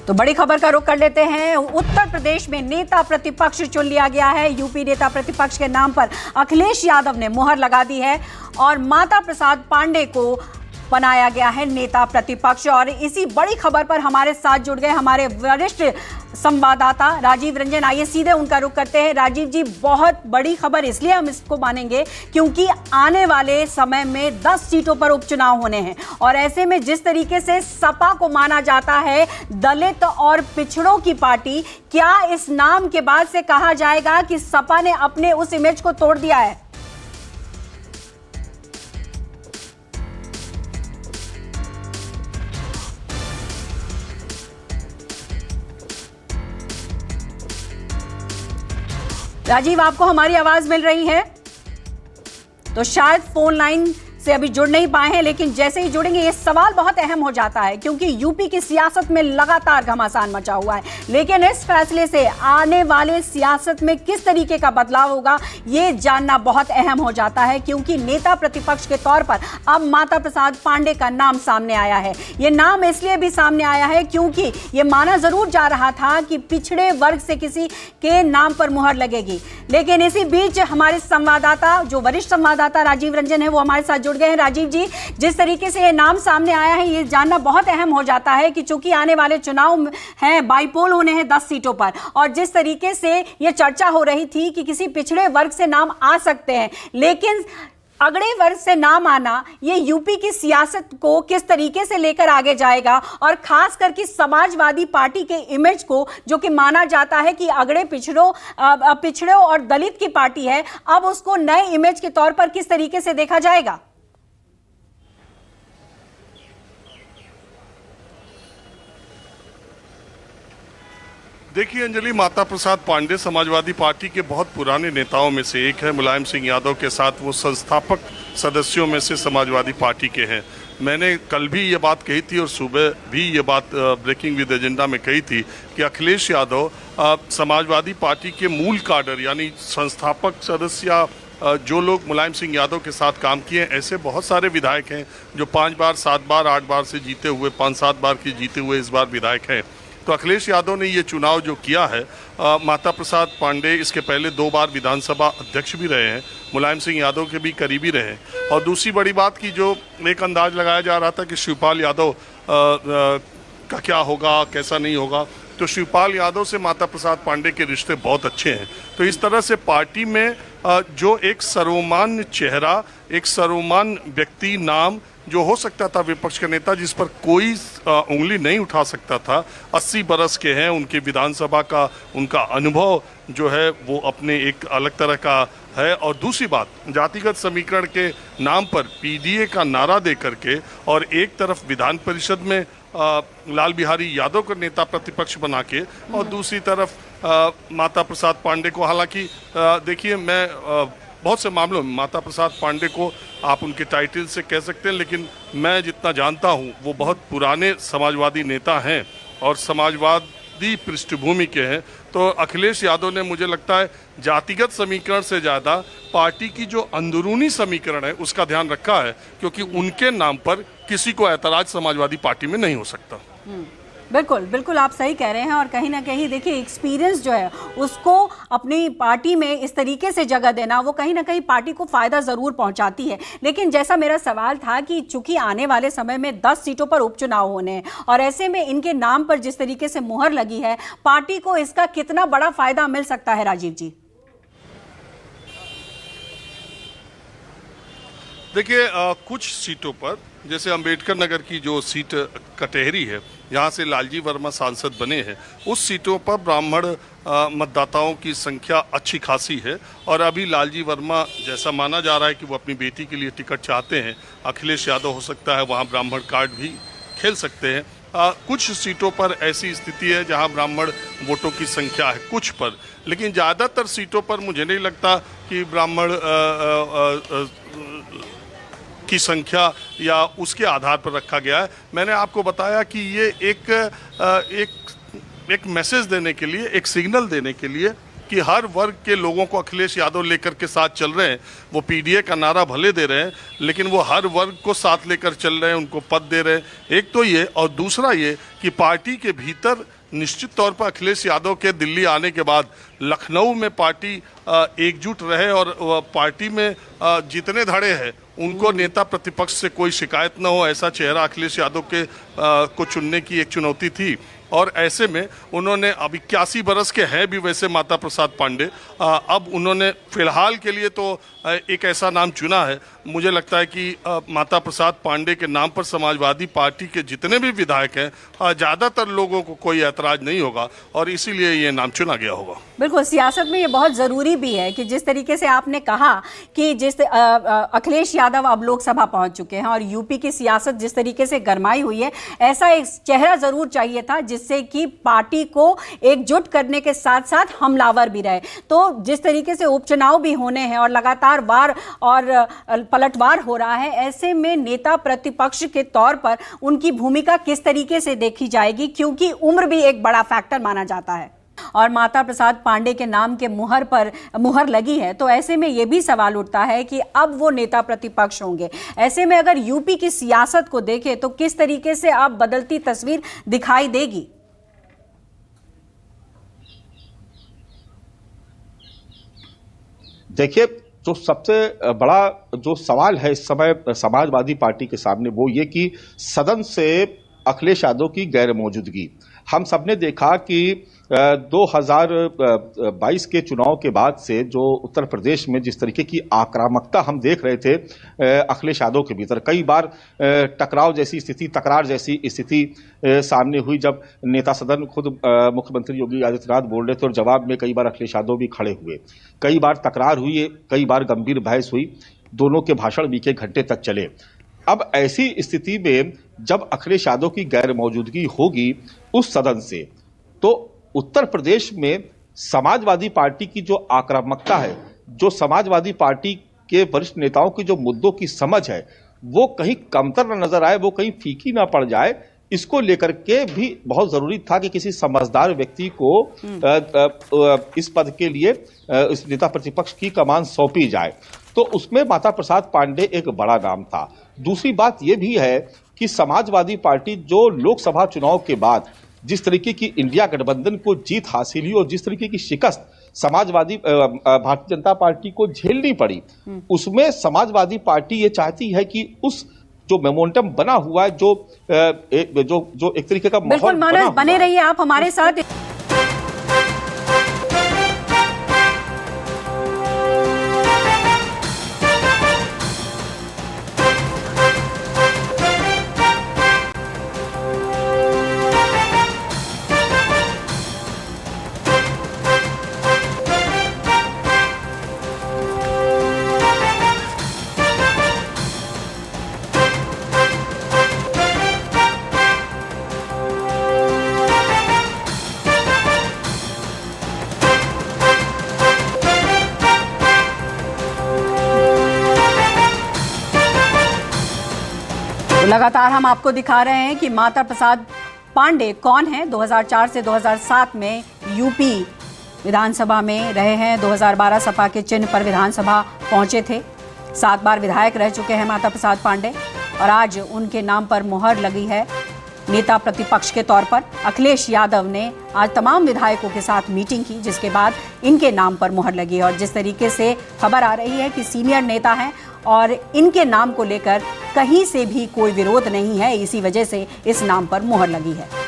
तो बड़ी खबर का रुख कर लेते हैं। उत्तर प्रदेश में नेता प्रतिपक्ष चुन लिया गया है। यूपी नेता प्रतिपक्ष के नाम पर अखिलेश यादव ने मुहर लगा दी है और माता प्रसाद पांडे को बनाया गया है नेता प्रतिपक्ष। और इसी बड़ी खबर पर हमारे साथ जुड़ गए हमारे वरिष्ठ संवाददाता राजीव रंजन। आइए सीधे उनका रुख करते हैं। राजीव जी, बहुत बड़ी खबर इसलिए हम इसको मानेंगे क्योंकि आने वाले समय में 10 सीटों पर उपचुनाव होने हैं और ऐसे में जिस तरीके से सपा को माना जाता है दलित और पिछड़ों की पार्टी, क्या इस नाम के बाद से कहा जाएगा कि सपा ने अपने उस इमेज को तोड़ दिया है? राजीव, आपको हमारी आवाज मिल रही है? तो शायद फोन लाइन से अभी जुड़ नहीं पाए हैं, लेकिन जैसे ही जुड़ेंगे ये सवाल बहुत अहम हो जाता है क्योंकि यूपी की सियासत में लगातार घमासान मचा हुआ है। लेकिन इस फैसले से आने वाले सियासत में किस तरीके का बदलाव होगा ये जानना बहुत अहम हो जाता है क्योंकि नेता प्रतिपक्ष के तौर पर अब माता प्रसाद पांडे का नाम सामने आया है। ये नाम इसलिए भी सामने आया है क्योंकि ये माना जरूर जा रहा था कि पिछड़े वर्ग से किसी के नाम पर मुहर लगेगी, लेकिन इसी बीच हमारे संवाददाता, जो वरिष्ठ संवाददाता राजीव रंजन है, वो हमारे साथ जुड़ गए हैं। राजीव जी, जिस तरीके से ये नाम सामने आया है ये जानना बहुत अहम हो जाता है कि चूंकि आने वाले चुनाव हैं, बाईपोल होने हैं 10 सीटों पर, और जिस तरीके से ये चर्चा हो रही थी कि किसी पिछड़े वर्ग से नाम आ सकते हैं, लेकिन अगड़े वर्ग से नाम आना ये यूपी की सियासत को किस तरीके से लेकर आगे जाएगा और खास करके समाजवादी पार्टी के इमेज को, जो कि माना जाता है कि अगड़े पिछड़ों और दलित की पार्टी है, अब उसको नए इमेज के तौर पर किस तरीके से देखा जाएगा? देखिए अंजलि, माता प्रसाद पांडे समाजवादी पार्टी के बहुत पुराने नेताओं में से एक है। मुलायम सिंह यादव के साथ वो संस्थापक सदस्यों में से समाजवादी पार्टी के हैं। मैंने कल भी ये बात कही थी और सुबह भी ये बात ब्रेकिंग विद एजेंडा में कही थी कि अखिलेश यादव समाजवादी पार्टी के मूल काडर यानी संस्थापक सदस्य, जो लोग मुलायम सिंह यादव के साथ काम किए हैं, ऐसे बहुत सारे विधायक हैं जो 5 बार, 7 बार, 8 बार से जीते हुए, 5-7 बार की जीते हुए इस बार विधायक हैं। तो अखिलेश यादव ने ये चुनाव जो किया है, माता प्रसाद पांडे इसके पहले 2 बार विधानसभा अध्यक्ष भी रहे हैं, मुलायम सिंह यादव के भी करीबी रहे हैं। और दूसरी बड़ी बात की जो एक अंदाज लगाया जा रहा था कि शिवपाल यादव का क्या होगा, कैसा नहीं होगा, तो शिवपाल यादव से माता प्रसाद पांडे के रिश्ते बहुत अच्छे हैं। तो इस तरह से पार्टी में जो एक सर्वमान्य चेहरा, एक सर्वमान्य व्यक्ति, नाम जो हो सकता था विपक्ष का नेता, जिस पर कोई उंगली नहीं उठा सकता था, 80 बरस के हैं, उनके विधानसभा का उनका अनुभव जो है वो अपने एक अलग तरह का है। और दूसरी बात, जातिगत समीकरण के नाम पर पीडीए का नारा दे करके और एक तरफ विधान परिषद में लाल बिहारी यादव को नेता प्रतिपक्ष बना के और दूसरी तरफ माता प्रसाद पांडे को, हालांकि देखिए मैं बहुत से मामलों में माता प्रसाद पांडे को आप उनके टाइटल से कह सकते हैं, लेकिन मैं जितना जानता हूं वो बहुत पुराने समाजवादी नेता हैं और समाजवादी पृष्ठभूमि के हैं। तो अखिलेश यादव ने, मुझे लगता है, जातिगत समीकरण से ज़्यादा पार्टी की जो अंदरूनी समीकरण है उसका ध्यान रखा है, क्योंकि उनके नाम पर किसी को ऐतराज समाजवादी पार्टी में नहीं हो सकता। बिल्कुल बिल्कुल, आप सही कह रहे हैं। और कहीं ना कहीं देखिए, एक्सपीरियंस जो है उसको अपनी पार्टी में इस तरीके से जगह देना, वो कहीं ना कहीं पार्टी को फायदा जरूर पहुंचाती है। लेकिन जैसा मेरा सवाल था कि चूंकि आने वाले समय में 10 सीटों पर उपचुनाव होने हैं और ऐसे में इनके नाम पर जिस तरीके से मुहर लगी है, पार्टी को इसका कितना बड़ा फायदा मिल सकता है राजीव जी? देखिए कुछ सीटों पर, जैसे अंबेडकर नगर की जो सीट कटहरी है, यहाँ से लालजी वर्मा सांसद बने हैं, उस सीटों पर ब्राह्मण मतदाताओं की संख्या अच्छी खासी है। और अभी लालजी वर्मा, जैसा माना जा रहा है कि वो अपनी बेटी के लिए टिकट चाहते हैं, अखिलेश यादव हो सकता है वहाँ ब्राह्मण कार्ड भी खेल सकते हैं। कुछ सीटों पर ऐसी स्थिति है जहाँ ब्राह्मण वोटों की संख्या है कुछ पर, लेकिन ज़्यादातर सीटों पर मुझे नहीं लगता कि ब्राह्मण की संख्या या उसके आधार पर रखा गया है। मैंने आपको बताया कि ये एक मैसेज देने के लिए, एक सिग्नल देने के लिए कि हर वर्ग के लोगों को अखिलेश यादव लेकर के साथ चल रहे हैं। वो पीडीए का नारा भले दे रहे हैं, लेकिन वो हर वर्ग को साथ लेकर चल रहे हैं, उनको पद दे रहे हैं। एक तो ये, और दूसरा ये कि पार्टी के भीतर निश्चित तौर पर अखिलेश यादव के दिल्ली आने के बाद लखनऊ में पार्टी एकजुट रहे और पार्टी में जितने धड़े हैं उनको नेता प्रतिपक्ष से कोई शिकायत न हो, ऐसा चेहरा अखिलेश यादव के को चुनने की एक चुनौती थी। और ऐसे में उन्होंने, अब 81 बरस के हैं भी वैसे माता प्रसाद पांडे, अब उन्होंने फिलहाल के लिए तो एक ऐसा नाम चुना है। मुझे लगता है कि माता प्रसाद पांडे के नाम पर समाजवादी पार्टी के जितने भी विधायक हैं, ज़्यादातर लोगों को कोई ऐतराज नहीं होगा और इसीलिए ये नाम चुना गया होगा। बिल्कुल, सियासत में ये बहुत ज़रूरी भी है कि जिस तरीके से आपने कहा कि जिस अखिलेश यादव अब लोकसभा पहुंच चुके हैं और यूपी की सियासत जिस तरीके से गरमाई हुई है, ऐसा एक चेहरा ज़रूर चाहिए था जिससे कि पार्टी को एकजुट करने के साथ साथ हमलावर भी रहे। तो जिस तरीके से उपचुनाव भी होने हैं और लगातार वार और पलटवार हो रहा है, ऐसे में नेता प्रतिपक्ष के तौर पर उनकी भूमिका किस तरीके से देखी जाएगी, क्योंकि उम्र भी एक बड़ा फैक्टर माना जाता है और माता प्रसाद पांडे के नाम के मुहर पर मुहर लगी है। तो ऐसे में यह भी सवाल उठता है कि अब वो नेता प्रतिपक्ष होंगे। ऐसे में अगर यूपी की सियासत को देखें तो किस तरीके से अब बदलती तस्वीर दिखाई देगी? देखिए, जो सबसे बड़ा जो सवाल है इस समय समाजवादी पार्टी के सामने वो ये कि सदन से अखिलेश यादव की गैर मौजूदगी। हम सबने देखा कि 2022 के चुनाव के बाद से जो उत्तर प्रदेश में जिस तरीके की आक्रामकता हम देख रहे थे अखिलेश यादव के भीतर, कई बार टकराव जैसी स्थिति, तकरार जैसी स्थिति सामने हुई जब नेता सदन खुद मुख्यमंत्री योगी आदित्यनाथ बोल रहे थे और जवाब में कई बार अखिलेश यादव भी खड़े हुए। कई बार तकरार हुई, कई बार गंभीर बहस हुई, दोनों के भाषण भी एक घंटे तक चले। अब ऐसी स्थिति में जब अखिलेश यादव की गैर मौजूदगी होगी उस सदन से, तो उत्तर प्रदेश में समाजवादी पार्टी की जो आक्रामकता है, जो समाजवादी पार्टी के वरिष्ठ नेताओं की जो मुद्दों की समझ है, वो कहीं कमतर न नजर आए, वो कहीं फीकी ना पड़ जाए, इसको लेकर के भी बहुत जरूरी था कि किसी समझदार व्यक्ति को इस पद के लिए इस नेता प्रतिपक्ष की कमान सौंपी जाए। तो उसमें माता प्रसाद पांडे एक बड़ा नाम था। दूसरी बात यह भी है कि समाजवादी पार्टी जो लोकसभा चुनाव के बाद जिस तरीके की इंडिया गठबंधन को जीत हासिल हुई और जिस तरीके की शिकस्त समाजवादी भारतीय जनता पार्टी को झेलनी पड़ी, उसमें समाजवादी पार्टी ये चाहती है कि उस जो मोमेंटम बना हुआ है, जो एक तरीके का माहौल बने रहिए आप हमारे साथ। लगातार हम आपको दिखा रहे हैं कि माता प्रसाद पांडे कौन है। 2004 से 2007 में यूपी विधानसभा में रहे हैं। 2012 सपा के चिन्ह पर विधानसभा पहुंचे थे। 7 बार विधायक रह चुके हैं माता प्रसाद पांडे और आज उनके नाम पर मुहर लगी है नेता प्रतिपक्ष के तौर पर। अखिलेश यादव ने आज तमाम विधायकों के साथ मीटिंग की, जिसके बाद इनके नाम पर मुहर लगी है। और जिस तरीके से खबर आ रही है कि सीनियर नेता हैं और इनके नाम को लेकर कहीं से भी कोई विरोध नहीं है, इसी वजह से इस नाम पर मुहर लगी है।